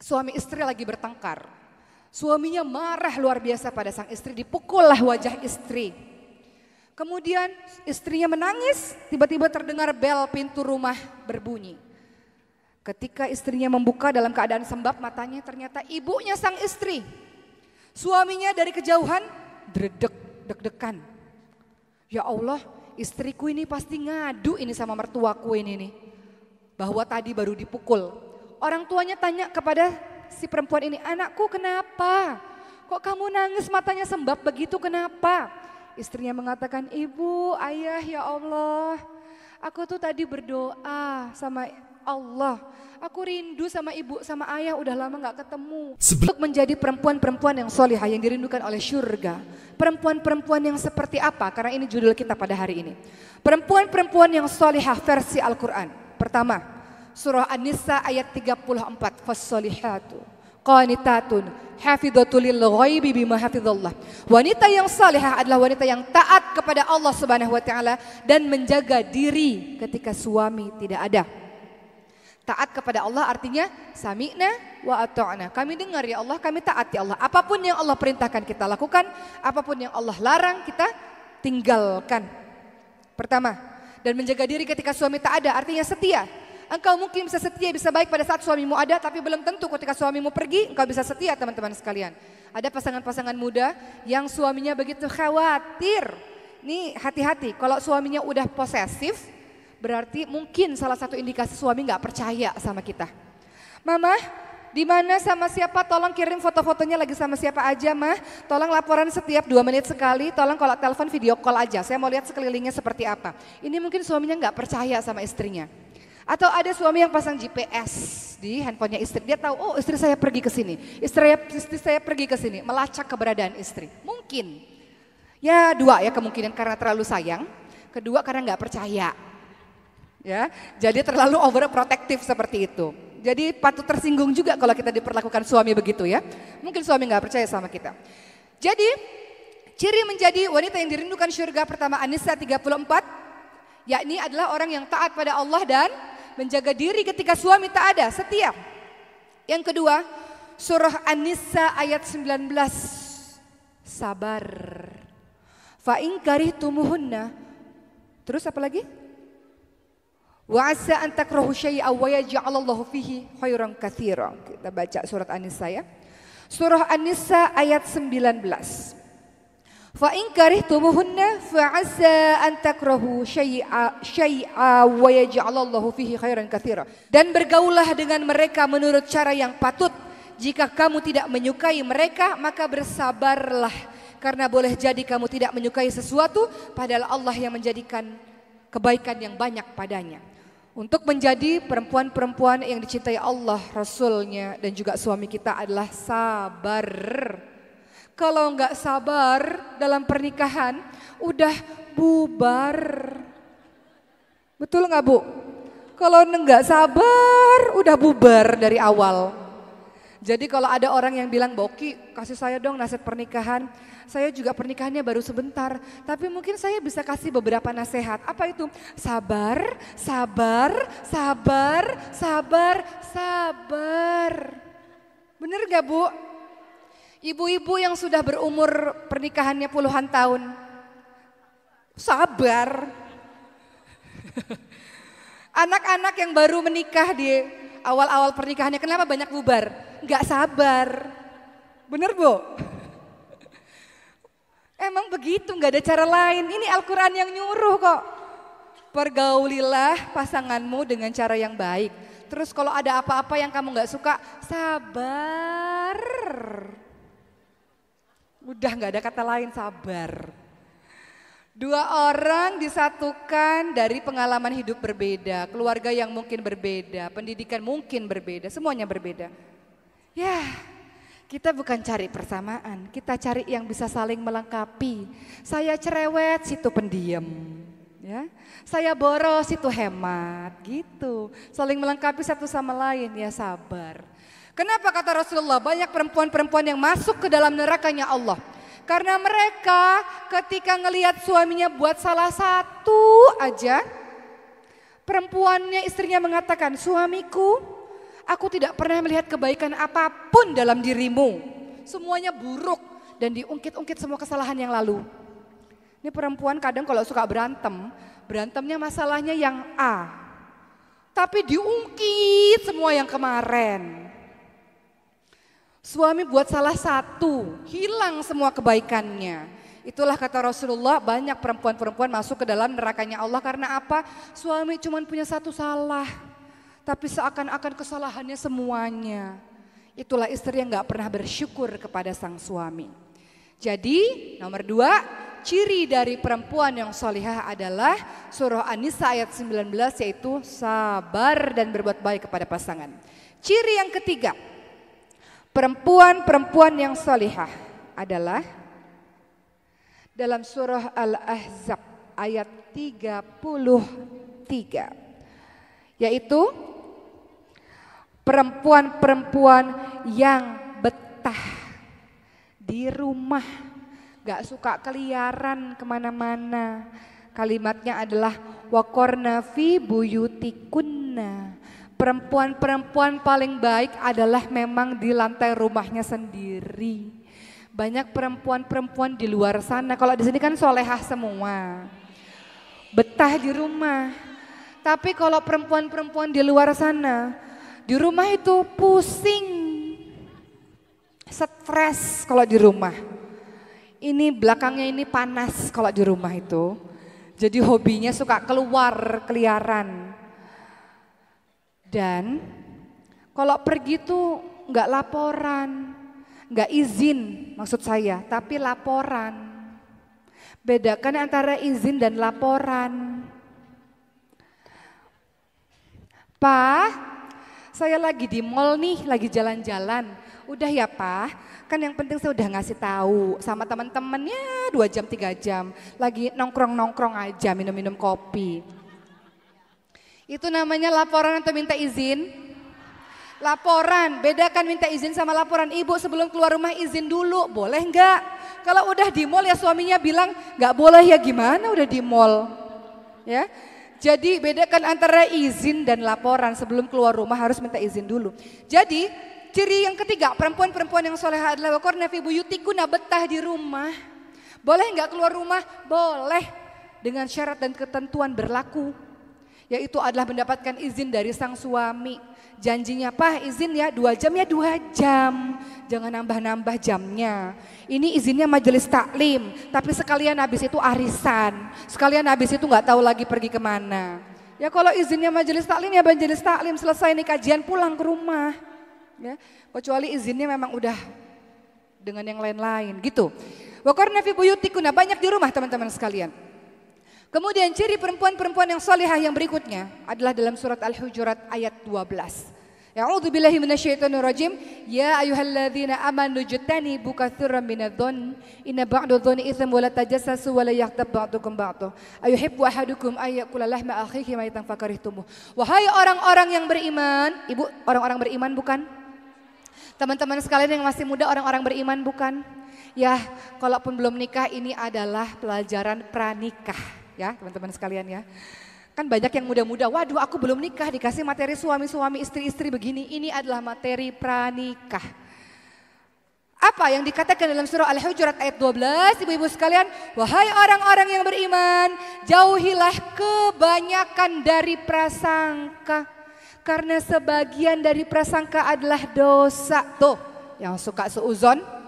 Suami istri lagi bertengkar. Suaminya marah luar biasa pada sang istri, dipukullah wajah istri. Kemudian istrinya menangis, tiba-tiba terdengar bel pintu rumah berbunyi. Ketika istrinya membuka dalam keadaan sembab matanya, ternyata ibunya sang istri. Suaminya dari kejauhan dredeg, deg-degan. Ya Allah, istriku ini pasti ngadu ini sama mertuaku ini nih. Bahwa tadi baru dipukul. Orang tuanya tanya kepada si perempuan ini, anakku kenapa? Kok kamu nangis matanya sembab begitu, kenapa? Istrinya mengatakan, ibu, ayah, ya Allah, aku tuh tadi berdoa sama Allah. Aku rindu sama ibu, sama ayah, udah lama gak ketemu. Untuk menjadi perempuan-perempuan yang solihah, yang dirindukan oleh syurga. Perempuan-perempuan yang seperti apa? Karena ini judul kita pada hari ini. Perempuan-perempuan yang solihah versi Al-Quran. Pertama, surah An-Nisa ayat 34. Fassolihatu qanitatun hafidhatul lil ghaibi bima hafizallah. Wanita yang salihah adalah wanita yang taat kepada Allah Subhanahu wa taala dan menjaga diri ketika suami tidak ada. Taat kepada Allah artinya sami'na wa ata'na. Kami dengar ya Allah, kami taat ya Allah. Apapun yang Allah perintahkan kita lakukan, apapun yang Allah larang kita tinggalkan. Pertama, dan menjaga diri ketika suami tak ada artinya setia. Engkau mungkin bisa setia, bisa baik pada saat suamimu ada, tapi belum tentu ketika suamimu pergi engkau bisa setia, teman-teman sekalian. Ada pasangan-pasangan muda yang suaminya begitu khawatir. Nih hati-hati, kalau suaminya udah posesif, berarti mungkin salah satu indikasi suami nggak percaya sama kita. Mama, di mana sama siapa? Tolong kirim foto-fotonya lagi sama siapa aja, Mah. Tolong laporan setiap 2 menit sekali. Tolong kalau telepon video call aja. Saya mau lihat sekelilingnya seperti apa. Ini mungkin suaminya nggak percaya sama istrinya. Atau ada suami yang pasang GPS di handphonenya istri. Dia tahu, oh istri saya pergi ke sini. Istri saya pergi ke sini, melacak keberadaan istri. Mungkin. Ya 2 ya kemungkinan karena terlalu sayang. Kedua karena nggak percaya. Ya, jadi terlalu overprotective seperti itu. Jadi patut tersinggung juga kalau kita diperlakukan suami begitu ya. Mungkin suami nggak percaya sama kita. Jadi ciri menjadi wanita yang dirindukan syurga pertama An-Nisa 34, yakni adalah orang yang taat pada Allah dan menjaga diri ketika suami tak ada, setia. Yang kedua, surah An-Nisa ayat 19, sabar. Fa in karihtumuhunna. Terus apa lagi? Wa asa an takrahu syai'an wa yaj'alallahu fihi khairan katsiran. Kita baca surat An-Nisa ya. Surah An-Nisa ayat 19. Fa in karihtumuhunna fa asa an takrahu syai'an wa yaj'alallahu fihi khairan katsiran. Dan bergaulah dengan mereka menurut cara yang patut. Jika kamu tidak menyukai mereka, maka bersabarlah. Karena boleh jadi kamu tidak menyukai sesuatu, padahal Allah yang menjadikan kebaikan yang banyak padanya. Untuk menjadi perempuan-perempuan yang dicintai Allah, Rasulnya dan juga suami kita adalah sabar. Kalau enggak sabar dalam pernikahan, udah bubar. Betul enggak Bu? Kalau enggak sabar, udah bubar dari awal. Jadi kalau ada orang yang bilang, Boki kasih saya dong nasihat pernikahan. Saya juga pernikahannya baru sebentar, tapi mungkin saya bisa kasih beberapa nasihat. Apa itu? Sabar, sabar, sabar, sabar, sabar. Bener gak Bu? Ibu-ibu yang sudah berumur pernikahannya puluhan tahun, sabar. Anak-anak yang baru menikah di awal-awal pernikahannya, kenapa banyak bubar? Gak sabar. Bener Bu? Emang begitu, gak ada cara lain. Ini Al-Quran yang nyuruh kok. Pergaulilah pasanganmu dengan cara yang baik. Terus kalau ada apa-apa yang kamu gak suka, sabar. Udah gak ada kata lain, sabar. 2 orang disatukan dari pengalaman hidup berbeda. Keluarga yang mungkin berbeda, pendidikan mungkin berbeda, semuanya berbeda. Ya. Kita bukan cari persamaan, kita cari yang bisa saling melengkapi. Saya cerewet, situ pendiam. Ya. Saya boros, situ hemat, gitu. Saling melengkapi satu sama lain, ya sabar. Kenapa kata Rasulullah banyak perempuan-perempuan yang masuk ke dalam nerakanya Allah? Karena mereka ketika ngelihat suaminya buat salah satu aja, perempuannya istrinya mengatakan, suamiku, Aku tidak pernah melihat kebaikan apapun dalam dirimu. Semuanya buruk dan diungkit-ungkit semua kesalahan yang lalu. Ini perempuan kadang kalau suka berantem, berantemnya masalahnya yang A. Tapi diungkit semua yang kemarin. Suami buat salah satu, hilang semua kebaikannya. Itulah kata Rasulullah, banyak perempuan-perempuan masuk ke dalam nerakanya Allah karena apa? Suami cuma punya satu salah, tapi seakan-akan kesalahannya semuanya. Itulah istri yang gak pernah bersyukur kepada sang suami. Jadi nomor 2, ciri dari perempuan yang solihah adalah surah An-Nisa ayat 19 yaitu sabar dan berbuat baik kepada pasangan. Ciri yang ketiga, perempuan-perempuan yang solihah adalah dalam surah Al-Ahzab ayat 33, yaitu perempuan-perempuan yang betah di rumah, gak suka keliaran kemana-mana. Kalimatnya adalah waqorna fi buyutikunna. Perempuan-perempuan paling baik adalah memang di lantai rumahnya sendiri. Banyak perempuan-perempuan di luar sana, kalau di sini kan solehah semua, betah di rumah. Tapi kalau perempuan-perempuan di luar sana, di rumah itu pusing, stres kalau di rumah. Ini belakangnya ini panas kalau di rumah itu. Jadi hobinya suka keluar keliaran. Dan kalau pergi tuh nggak laporan, nggak izin maksud saya, tapi laporan. Bedakan antara izin dan laporan. Pak, saya lagi di mall nih, lagi jalan-jalan. Udah ya Pak, kan yang penting saya udah ngasih tahu sama teman-temannya 2 jam 3 jam. Lagi nongkrong-nongkrong aja, minum-minum kopi. Itu namanya laporan atau minta izin? Laporan, bedakan minta izin sama laporan. Ibu sebelum keluar rumah izin dulu, boleh enggak? Kalau udah di mall ya suaminya bilang enggak boleh ya gimana udah di mall. Ya. Jadi bedakan antara izin dan laporan, sebelum keluar rumah harus minta izin dulu. Jadi ciri yang ketiga, perempuan-perempuan yang solehah adalah waqorna fi buyutikunna, betah di rumah. Boleh enggak keluar rumah? Boleh, dengan syarat dan ketentuan berlaku. Yaitu adalah mendapatkan izin dari sang suami. Janjinya, Pak izin ya 2 jam ya 2 jam. Jangan nambah-nambah jamnya. Ini izinnya majelis taklim, tapi sekalian habis itu arisan. Sekalian habis itu nggak tahu lagi pergi kemana. Ya kalau izinnya majelis taklim ya majelis taklim, selesai nih kajian pulang ke rumah. Ya, kecuali izinnya memang udah dengan yang lain-lain gitu. Waqorna fi buyutikunna, banyak di rumah teman-teman sekalian. Kemudian ciri perempuan-perempuan yang salihah yang berikutnya adalah dalam surat Al-Hujurat ayat 12. A'udzubillahi minasyaitonir rajim. Ya ayyuhalladzina amanu jtanibu katsiran minadh-dhonn inna ba'dadh-dhonni itsmun wa la tajassasu wa la yaghtab ba'dukum ba'dha. Ayuhibbu ahadukum ay ya'kula lahma akhihi maytan fakarihtumuh. Wahai orang-orang yang beriman, Ibu orang-orang beriman bukan? Teman-teman sekalian yang masih muda orang-orang beriman bukan? Ya, kalaupun belum nikah ini adalah pelajaran pranikah. Ya teman-teman sekalian ya. Kan banyak yang muda-muda, waduh aku belum nikah dikasih materi suami-suami istri-istri begini. Ini adalah materi pranikah. Apa yang dikatakan dalam surah Al-Hujurat ayat 12 ibu-ibu sekalian. Wahai orang-orang yang beriman, jauhilah kebanyakan dari prasangka. Karena sebagian dari prasangka adalah dosa. Tuh yang suka suuzon.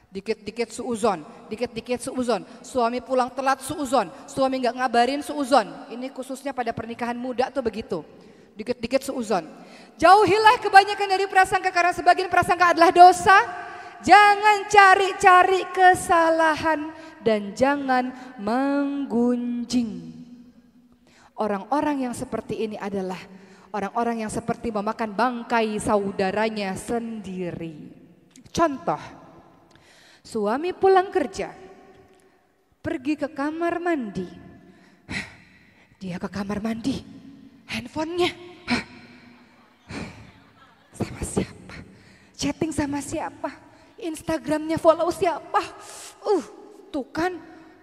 Dikit-dikit suuzon, dikit-dikit suuzon. Suami pulang telat suuzon, suami nggak ngabarin suuzon. Ini khususnya pada pernikahan muda tuh begitu. Dikit-dikit suuzon. Jauhilah kebanyakan dari prasangka karena sebagian prasangka adalah dosa. Jangan cari-cari kesalahan dan jangan menggunjing. Orang-orang yang seperti ini adalah orang-orang yang seperti memakan bangkai saudaranya sendiri. Contoh. Suami pulang kerja, pergi ke kamar mandi. Dia ke kamar mandi, handphonenya sama siapa? Chatting sama siapa? Instagramnya follow siapa? Tuh kan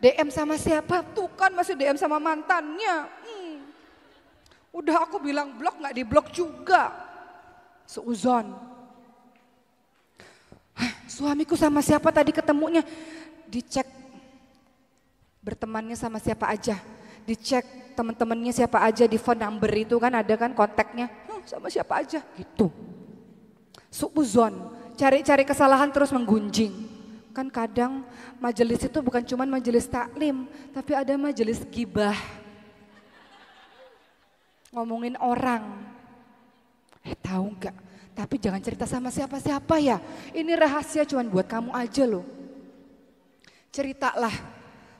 DM sama siapa? Tuh kan masih DM sama mantannya. Udah aku bilang blok nggak di blok juga. Suuzon. Suamiku sama siapa tadi ketemunya? Dicek bertemannya sama siapa aja. Dicek teman-temannya siapa aja di phone number itu kan ada kan kontaknya. Sama siapa aja gitu. Suuzon, cari-cari kesalahan terus menggunjing. Kan kadang majelis itu bukan cuma majelis taklim, tapi ada majelis gibah. Ngomongin orang. Tahu nggak? Tapi jangan cerita sama siapa-siapa ya. Ini rahasia cuman buat kamu aja loh. Ceritalah,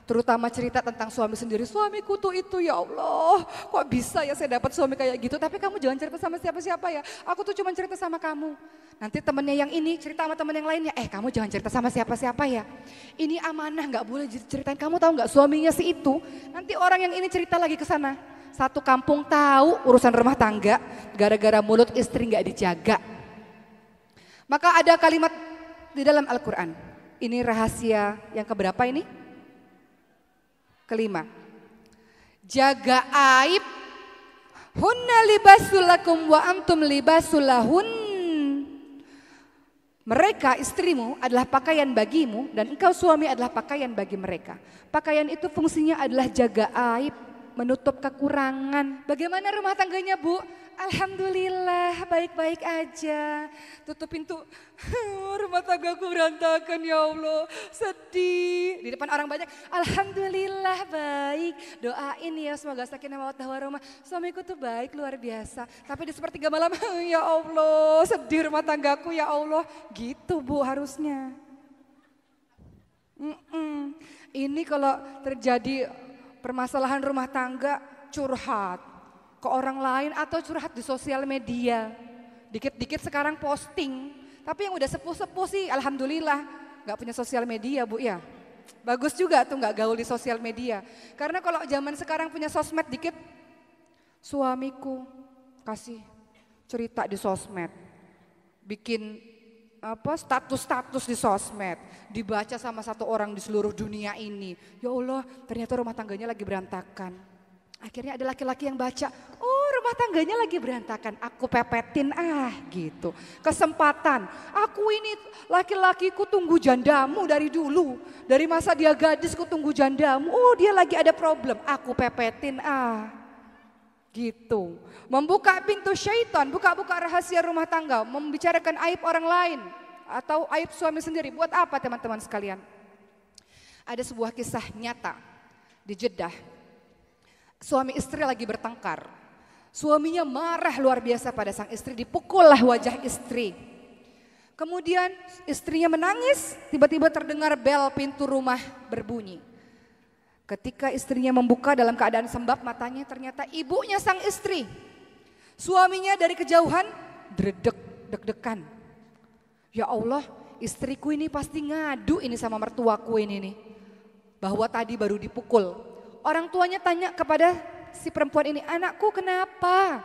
terutama cerita tentang suami sendiri. Suamiku tuh itu, ya Allah, kok bisa ya saya dapat suami kayak gitu. Tapi kamu jangan cerita sama siapa-siapa ya. Aku tuh cuma cerita sama kamu. Nanti temennya yang ini cerita sama temen yang lainnya. Kamu jangan cerita sama siapa-siapa ya. Ini amanah, nggak boleh ceritain. Kamu tahu nggak suaminya si itu. Nanti orang yang ini cerita lagi ke sana. Satu kampung tahu urusan rumah tangga gara-gara mulut istri nggak dijaga. Maka ada kalimat di dalam Al-Quran. Ini rahasia yang keberapa ini? Kelima. Jaga aib. Hunna libasulakum wa antum libasulahun. Mereka istrimu adalah pakaian bagimu dan engkau suami adalah pakaian bagi mereka. Pakaian itu fungsinya adalah jaga aib, menutup kekurangan. Bagaimana rumah tangganya, Bu? Alhamdulillah baik-baik aja. Tutup pintu, rumah tanggaku berantakan ya Allah, sedih. Di depan orang banyak, alhamdulillah baik. Doain ya semoga sakinah mawaddah warahmah. Suamiku tuh baik luar biasa. Tapi di sepertiga malam, ya Allah sedih rumah tanggaku ya Allah. Gitu Bu harusnya. Ini kalau terjadi permasalahan rumah tangga, curhat ke orang lain atau curhat di sosial media. Dikit-dikit sekarang posting. Tapi yang udah sepuh-sepuh sih alhamdulillah gak punya sosial media Bu ya. Bagus juga tuh gak gaul di sosial media. Karena kalau zaman sekarang punya sosmed dikit, suamiku kasih cerita di sosmed. Bikin status-status di sosmed. Dibaca sama satu orang di seluruh dunia ini. Ya Allah ternyata rumah tangganya lagi berantakan. Akhirnya ada laki-laki yang baca, oh rumah tangganya lagi berantakan, aku pepetin gitu. Kesempatan, aku ini laki-lakiku tunggu jandamu dari dulu. Dari masa dia gadis ku tunggu jandamu, oh dia lagi ada problem, aku pepetin gitu. Membuka pintu syaitan, buka-buka rahasia rumah tangga, membicarakan aib orang lain atau aib suami sendiri. Buat apa teman-teman sekalian? Ada sebuah kisah nyata di Jeddah. Suami istri lagi bertengkar. Suaminya marah luar biasa pada sang istri, dipukullah wajah istri. Kemudian istrinya menangis, tiba-tiba terdengar bel pintu rumah berbunyi. Ketika istrinya membuka dalam keadaan sembab matanya, ternyata ibunya sang istri. Suaminya dari kejauhan deg-degan. Ya Allah, istriku ini pasti ngadu ini sama mertuaku ini nih. Bahwa tadi baru dipukul. Orang tuanya tanya kepada si perempuan ini, anakku kenapa?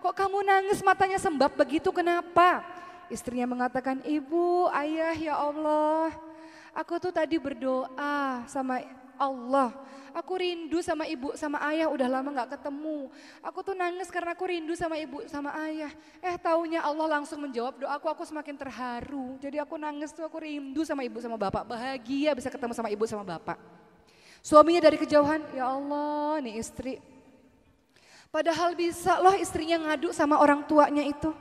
Kok kamu nangis matanya sembab begitu kenapa? Istrinya mengatakan, ibu, ayah ya Allah, aku tuh tadi berdoa sama Allah. Aku rindu sama ibu sama ayah udah lama gak ketemu. Aku tuh nangis karena aku rindu sama ibu sama ayah. Taunya Allah langsung menjawab doaku, aku semakin terharu. Jadi aku nangis tuh aku rindu sama ibu sama bapak, bahagia bisa ketemu sama ibu sama bapak. Suaminya dari kejauhan, ya Allah nih istri. Padahal bisa loh istrinya ngadu sama orang tuanya itu.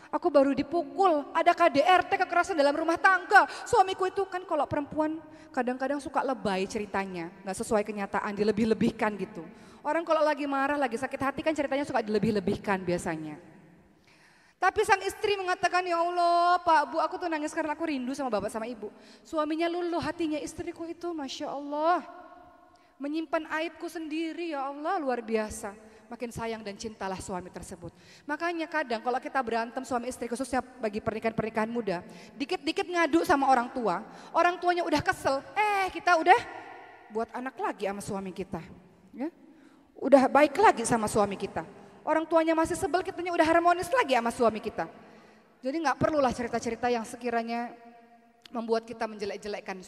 Aku baru dipukul, ada KDRT kekerasan dalam rumah tangga. Suamiku itu kan kalau perempuan kadang-kadang suka lebay ceritanya. Gak sesuai kenyataan, dilebih-lebihkan gitu. Orang kalau lagi marah, lagi sakit hati kan ceritanya suka dilebih-lebihkan biasanya. Tapi sang istri mengatakan, ya Allah Pak Bu aku tuh nangis karena aku rindu sama bapak sama ibu. Suaminya luluh hatinya, istriku itu Masya Allah. Menyimpan aibku sendiri ya Allah luar biasa. Makin sayang dan cintalah suami tersebut. Makanya kadang kalau kita berantem suami istri khususnya bagi pernikahan-pernikahan muda. Dikit-dikit ngadu sama orang tua. Orang tuanya udah kesel. Kita udah buat anak lagi sama suami kita. Ya? Udah baik lagi sama suami kita. Orang tuanya masih sebel, kitanya udah harmonis lagi sama suami kita. Jadi gak perlulah cerita-cerita yang sekiranya membuat kita menjelek-jelekkan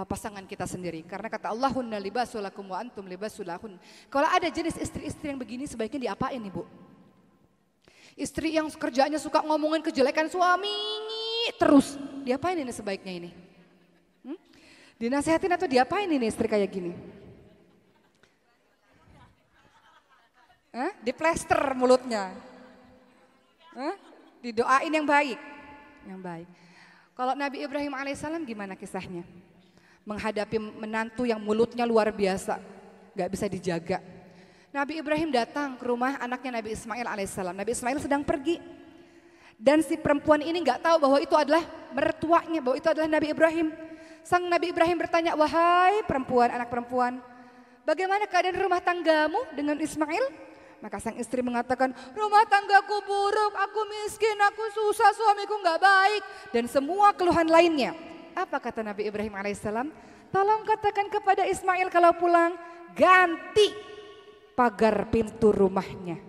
pasangan kita sendiri. Karena kata Allah, hunna libasulakum wa antum libasulahun. Kalau ada jenis istri-istri yang begini sebaiknya diapain nih Bu? Istri yang kerjaannya suka ngomongin kejelekan suami terus. Diapain ini sebaiknya ini? Dinasehatin atau diapain ini istri kayak gini? Diplester mulutnya. Didoain yang baik. Yang baik. Kalau Nabi Ibrahim alaihissalam gimana kisahnya? Menghadapi menantu yang mulutnya luar biasa. Gak bisa dijaga. Nabi Ibrahim datang ke rumah anaknya Nabi Ismail alaihissalam. Nabi Ismail sedang pergi. Dan si perempuan ini gak tahu bahwa itu adalah mertuanya, bahwa itu adalah Nabi Ibrahim. Sang Nabi Ibrahim bertanya, wahai perempuan, anak perempuan, bagaimana keadaan rumah tanggamu dengan Ismail? Maka sang istri mengatakan, rumah tanggaku buruk, aku miskin, aku susah, suamiku gak baik. Dan semua keluhan lainnya. Apa kata Nabi Ibrahim alaihissalam? Tolong katakan kepada Ismail kalau pulang, ganti pagar pintu rumahnya.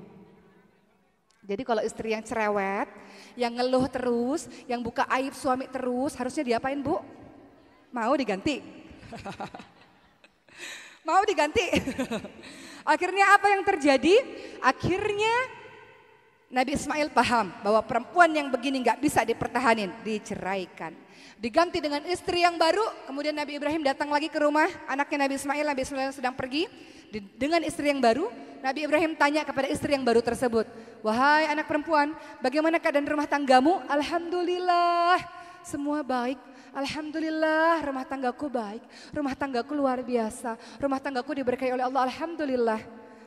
Jadi kalau istri yang cerewet, yang ngeluh terus, yang buka aib suami terus, harusnya diapain bu? Mau diganti? Mau diganti? Akhirnya apa yang terjadi? Akhirnya Nabi Ismail paham bahwa perempuan yang begini gak bisa dipertahanin, diceraikan. Diganti dengan istri yang baru, kemudian Nabi Ibrahim datang lagi ke rumah anaknya Nabi Ismail sedang pergi. Dengan istri yang baru, Nabi Ibrahim tanya kepada istri yang baru tersebut, wahai anak perempuan, bagaimana keadaan rumah tanggamu? Alhamdulillah, semua baik. Alhamdulillah, rumah tanggaku baik, rumah tanggaku luar biasa, rumah tanggaku diberkahi oleh Allah, alhamdulillah.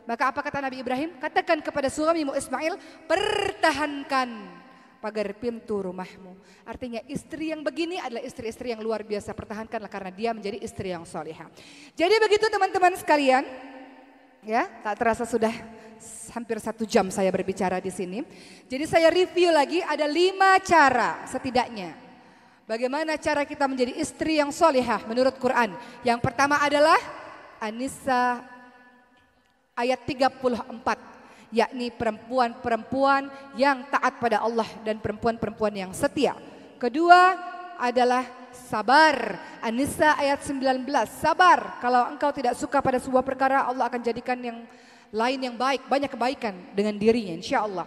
Maka apa kata Nabi Ibrahim? Katakan kepada suamimu Ismail, pertahankan pagar pintu rumahmu. Artinya istri yang begini adalah istri-istri yang luar biasa, pertahankanlah karena dia menjadi istri yang solihah. Jadi begitu teman-teman sekalian, ya tak terasa sudah hampir 1 jam saya berbicara di sini. Jadi saya review lagi, ada 5 cara setidaknya. Bagaimana cara kita menjadi istri yang solihah menurut Quran. Yang pertama adalah An-Nisa ayat 34. Yakni perempuan-perempuan yang taat pada Allah dan perempuan-perempuan yang setia. Kedua adalah sabar. An-Nisa ayat 19. Sabar, kalau engkau tidak suka pada sebuah perkara, Allah akan jadikan yang lain yang baik, banyak kebaikan dengan dirinya insya Allah.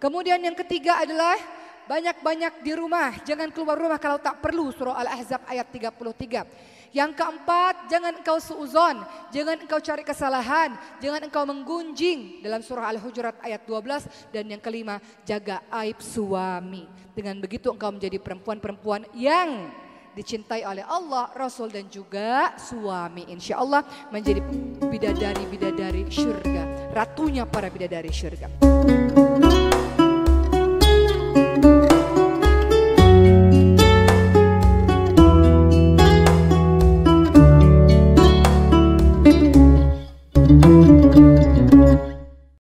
Kemudian yang ketiga adalah banyak-banyak di rumah, jangan keluar rumah kalau tak perlu, surah Al-Ahzab ayat 33. Yang keempat, jangan engkau suuzon, jangan engkau cari kesalahan, jangan engkau menggunjing dalam surah Al-Hujurat ayat 12. Dan yang kelima, jaga aib suami. Dengan begitu engkau menjadi perempuan-perempuan yang dicintai oleh Allah, Rasul dan juga suami. Insya Allah menjadi bidadari-bidadari syurga, ratunya para bidadari syurga.